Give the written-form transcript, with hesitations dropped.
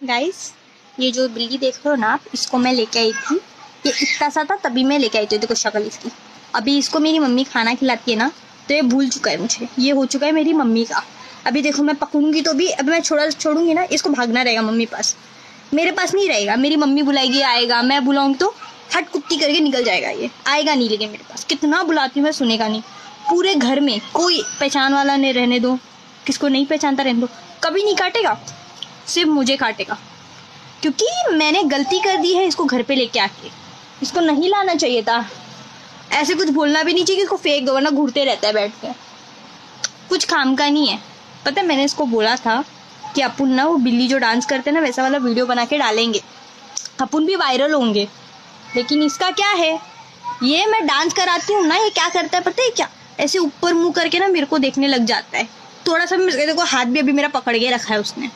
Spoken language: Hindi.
गाइस, ये जो बिल्ली देख रहे हो ना आप, इसको मैं लेके आई थी। ये इतना सा था तभी मैं लेके आई थी। देखो शक्ल इसकी। अभी इसको मेरी मम्मी खाना खिलाती है ना, तो ये भूल चुका है मुझे। ये हो चुका है मेरी मम्मी का। अभी देखो मैं पकड़ूंगी तो भी, अब मैं छोड़ूंगी ना, इसको भागना रहेगा मम्मी पास। मेरे पास नहीं रहेगा। मेरी मम्मी बुलाएगी आएगा, मैं बुलाऊंगी तो हट कुत्ती करके निकल जाएगा। ये आएगा नहीं, लेकिन मेरे पास कितना बुलाती हूँ मैं, सुनेगा नहीं। पूरे घर में कोई पहचान वाला नहीं रहने दो, किसको नहीं पहचानता रहने दो। कभी नहीं काटेगा, सिर्फ मुझे काटेगा, क्योंकि मैंने गलती कर दी है इसको घर पे लेके आके। इसको नहीं लाना चाहिए था। ऐसे कुछ बोलना भी नहीं चाहिए कि इसको फेंक दो, वरना घूरते रहता है बैठ के। कुछ काम का नहीं है। पता है, मैंने इसको बोला था कि अपन ना वो बिल्ली जो डांस करते हैं ना, वैसा वाला वीडियो बना के डालेंगे, अपन भी वायरल होंगे। लेकिन इसका क्या है, ये मैं डांस कराती हूँ ना, ये क्या करता है पता है क्या, ऐसे ऊपर मुंह करके ना मेरे को देखने लग जाता है। थोड़ा सा देखो, हाथ भी अभी मेरा पकड़ के रखा है उसने।